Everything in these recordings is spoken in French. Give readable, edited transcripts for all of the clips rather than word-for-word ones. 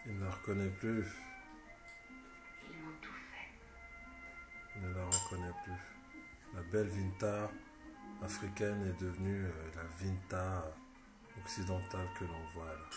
Il ne la reconnaît plus. Ils m'ont tout fait. Il ne la reconnaît plus. La belle Vinta africaine est devenue la Vinta occidentale que l'on voit là.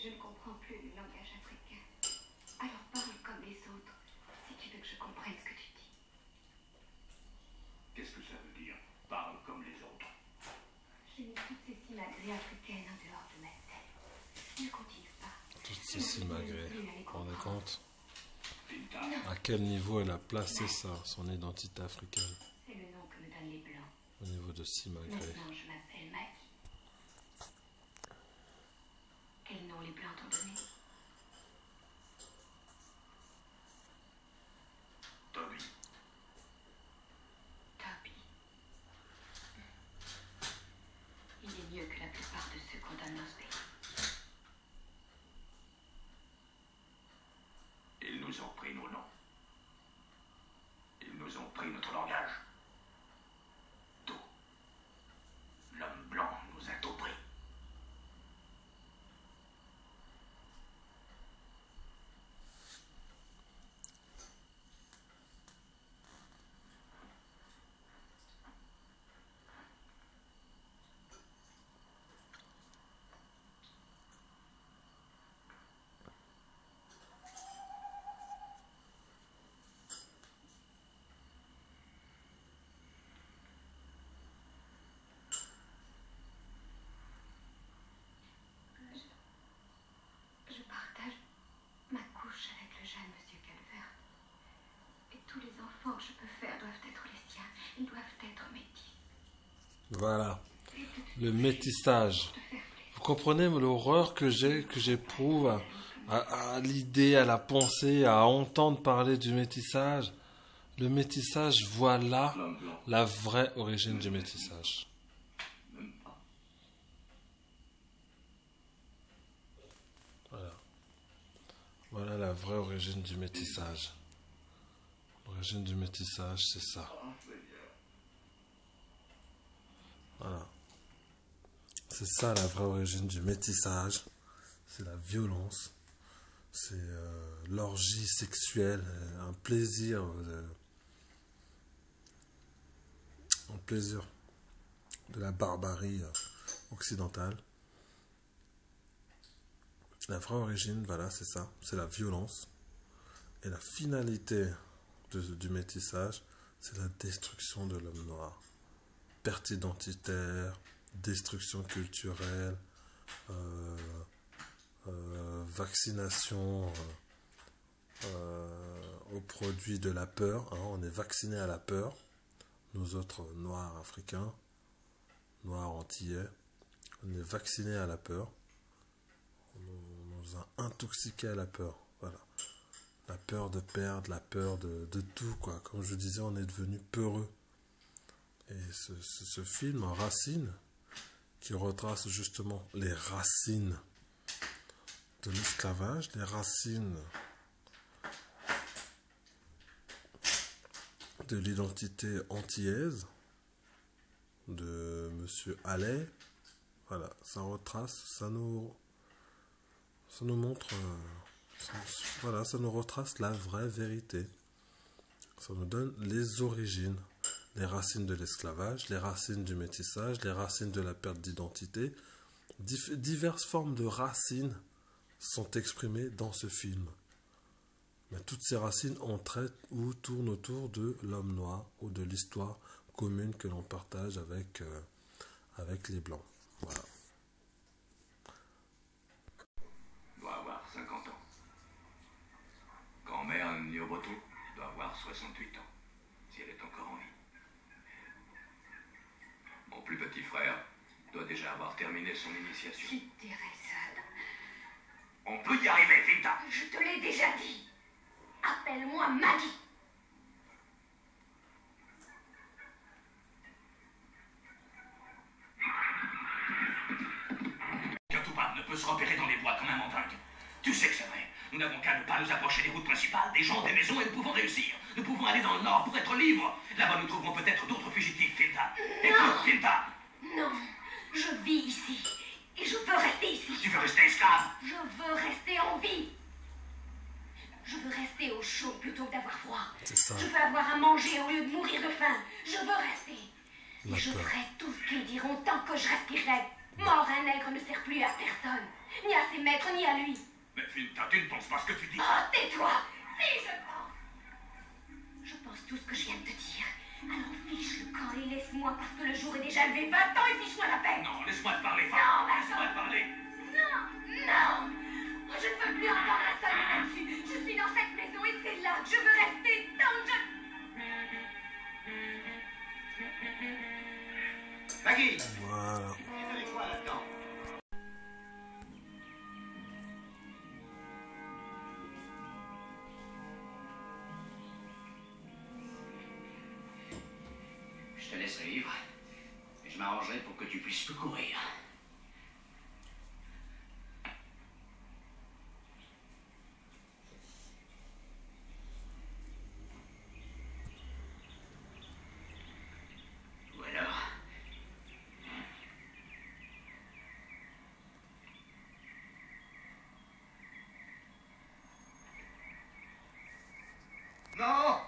Je ne comprends plus le langage africain. Alors parle comme les autres, si tu veux que je comprenne ce que tu dis. Qu'est-ce que ça veut dire? Parle comme les autres. J'ai mis toutes ces simagrées africaines en dehors de ma tête. Ne continue pas. Toutes ces simagrées, vous vous rendez compte Vinta, à quel niveau elle a placé ça, son identité africaine, C'est le nom que me donnent les Blancs. au niveau de simagrées. Maintenant, je m'appelle Maggie. Quel nom les Blancs t'ont donné? Toby. Toby. Il est mieux que la plupart de ceux qu'on donne dans ce pays. Ils nous ont pris nos noms. Ils nous ont pris notre langage. Tout. L'homme blanc nous a tout pris. Je partage ma couche avec le jeune monsieur Calvert. Et tous les enfants que je peux faire doivent être les siens. Ils doivent être métis. Voilà, le métissage. Vous comprenez l'horreur que j'éprouve à l'idée, à la pensée, à entendre parler du métissage. Le métissage, voilà L'homme blanc, la vraie origine du métissage. même pas. Voilà. Voilà la vraie origine du métissage. L'origine du métissage, c'est ça. Voilà. C'est ça la vraie origine du métissage. C'est la violence. C'est l'orgie sexuelle, un plaisir de la barbarie occidentale. La vraie origine, voilà, c'est ça. C'est la violence. Et la finalité du métissage, c'est la destruction de l'homme noir. Perte identitaire, destruction culturelle, vaccination aux produits de la peur. Hein. On est vacciné à la peur. Nous autres noirs africains, noirs antillais, on est vacciné à la peur. On nous a intoxiqués à la peur. Voilà. La peur de perdre, la peur de tout, quoi. Comme je disais, on est devenu peureux. Et ce film, Racine, qui retrace justement les racines de l'esclavage, les racines de l'identité antillaise de Monsieur Allais. Voilà, ça retrace, ça nous montre, voilà, ça nous retrace la vraie vérité. Ça nous donne les origines, les racines de l'esclavage, les racines du métissage, les racines de la perte d'identité. Diverses formes de racines sont exprimées dans ce film. Mais toutes ces racines entraînent ou tournent autour de l'homme noir ou de l'histoire commune que l'on partage avec les Blancs. Voilà. Doit avoir 50 ans. Grand-mère Nioboto doit avoir 68 ans, si elle est encore en vie. Mon plus petit frère, doit déjà avoir terminé son initiation. Tu dirais ça. On peut y arriver, Finta. Je te l'ai déjà dit. Appelle-moi Maggie. Surtout pas ne peut se repérer dans les bois comme un mandingue. Tu sais que c'est vrai. Nous n'avons qu'à ne pas nous approcher des routes principales, des gens, des maisons, et nous pouvons réussir. Nous pouvons aller dans le nord pour être libres. Là-bas, nous trouverons peut-être d'autres fugitifs, Finta. Écoute, Finta. Non, je vis ici. Et je veux rester ici. Tu veux rester esclave? Je veux rester en vie. Je veux rester au chaud plutôt que d'avoir froid. C'est ça. Je veux avoir à manger au lieu de mourir de faim. Je veux rester. La Et je peur. ferai tout ce qu'ils diront tant que je respirerai. Mort, un nègre ne sert plus à personne. Ni à ses maîtres, ni à lui. Mais Finta, tu ne penses pas ce que tu dis. Oh, tais-toi. Si, je pense. Je pense tout ce que je viens de te dire. Alors fiche le camp et laisse-moi parce que le jour est déjà levé. Va-t'en et fiche-moi la paix. Non, laisse-moi te parler, Non, Finta. Laisse-moi te parler. Non, non. Je ne veux plus entendre un seul mot là-dessus. Je suis dans cette maison et c'est là que je veux rester tant que je... Maggie, Voilà. tu fais quoi là-dedans? Je te laisserai vivre. Et je m'arrangerai pour que tu puisses plus courir. Ou alors... Non!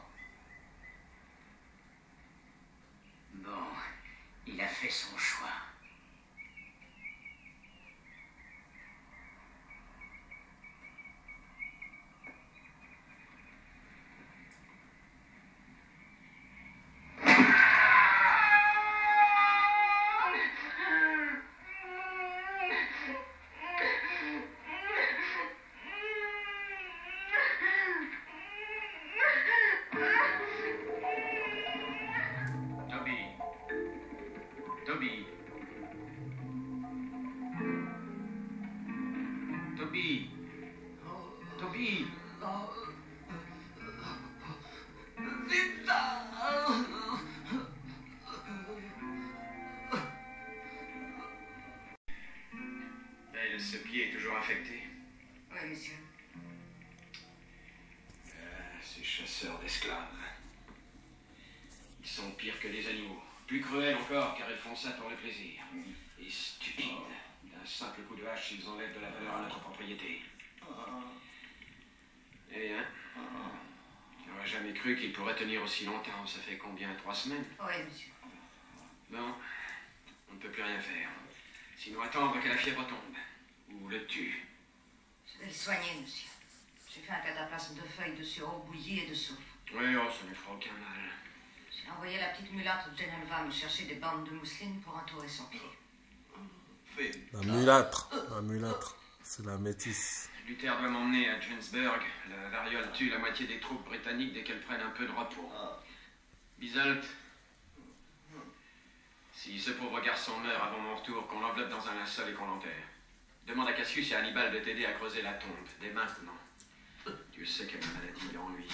Bon, il a fait son choix. Toby. Toby. Toby. Toby. Elle, ce pied est toujours infecté. Oui, monsieur. Ces chasseurs d'esclaves. Ils sont pires que les animaux. Plus cruels encore, car ils font ça pour le plaisir. Et stupides. D'un simple coup de hache, ils enlèvent de la valeur à notre propriété. Eh bien, j'aurais jamais cru qu'ils pourraient tenir aussi longtemps. Ça fait combien? 3 semaines? Oui, monsieur. Non, on ne peut plus rien faire. Sinon attendre que la fièvre tombe. Ou le tue. Je vais le soigner, monsieur. J'ai fait un cataplasme de feuilles de sureau bouilli et de soufre. Oui, oh, ça ne fera aucun mal. J'ai envoyé la petite mulatte Genelva me chercher des bandes de mousseline pour entourer son pied. La mulâtre. La mulâtre. C'est la métisse. Luther doit m'emmener à Jensburg. La variole tue la moitié des troupes britanniques dès qu'elles prennent un peu de repos. Bisolt, si ce pauvre garçon meurt avant mon retour, qu'on l'enveloppe dans un linceul et qu'on l'enterre. Demande à Cassius et à Hannibal de t'aider à creuser la tombe, dès maintenant. Dieu sait quelle maladie il a en lui.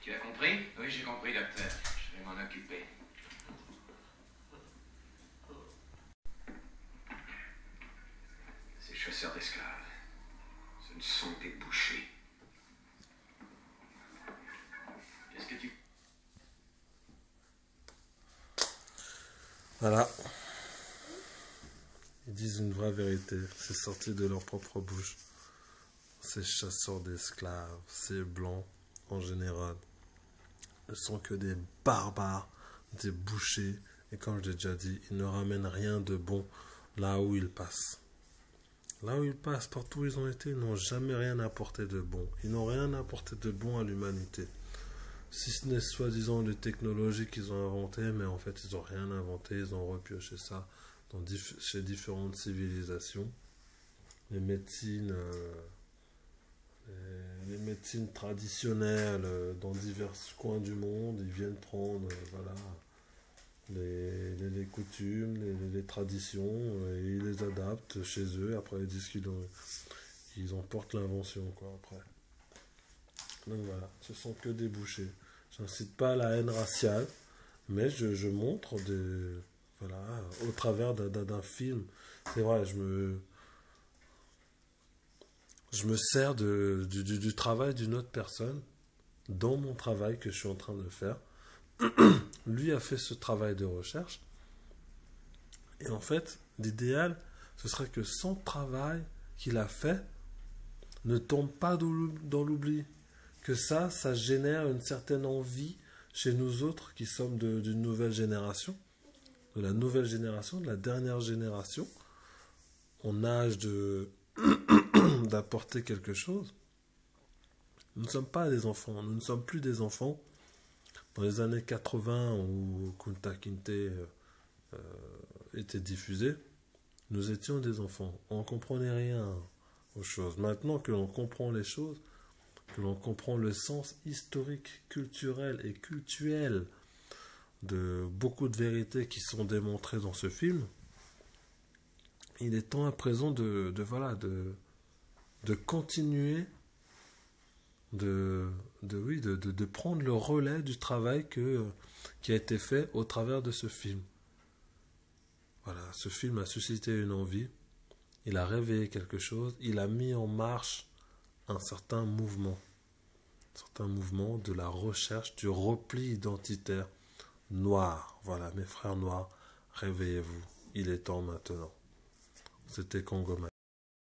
Tu as compris? Oui, j'ai compris, docteur. Je vais m'en occuper. Ces chasseurs d'esclaves, ce ne sont des bouchers. Qu'est-ce que tu... Voilà. Ils disent une vraie vérité. C'est sorti de leur propre bouche. Ces chasseurs d'esclaves, ces blancs en général, ne sont que des barbares, des bouchers. Et comme je l'ai déjà dit, ils ne ramènent rien de bon là où ils passent. Là où ils passent, partout où ils ont été, ils n'ont jamais rien apporté de bon. Ils n'ont rien apporté de bon à l'humanité. Si ce n'est soi-disant des technologies qu'ils ont inventées, mais en fait ils n'ont rien inventé, ils ont repioché ça chez différentes civilisations. Les médecines, les médecines traditionnelles dans divers coins du monde, ils viennent prendre voilà, les les coutumes, les traditions, et ils les adaptent chez eux. Après, ils disent qu'ils emportent l'invention, quoi, après. Donc voilà, ce sont que des bouchées. J'incite pas à la haine raciale, mais je montre voilà, au travers d'un film. C'est vrai, je me sers du travail d'une autre personne dans mon travail que je suis en train de faire. Lui a fait ce travail de recherche. Et en fait, l'idéal, ce serait que son travail qu'il a fait ne tombe pas dans l'oubli. Que ça génère une certaine envie chez nous autres qui sommes d'une nouvelle génération, de la nouvelle génération, de la dernière génération, en âge d'apporter quelque chose. Nous ne sommes pas des enfants, nous ne sommes plus des enfants. Dans les années 80 où Kunta Kinte était diffusé, nous étions des enfants. On ne comprenait rien aux choses. Maintenant que l'on comprend les choses, que l'on comprend le sens historique, culturel et cultuel de beaucoup de vérités qui sont démontrées dans ce film, il est temps à présent de continuer de prendre le relais du travail qui a été fait au travers de ce film. Voilà, ce film a suscité une envie, il a réveillé quelque chose, il a mis en marche un certain mouvement de la recherche du repli identitaire noir. Voilà, mes frères noirs, réveillez-vous, il est temps maintenant. C'était Congo.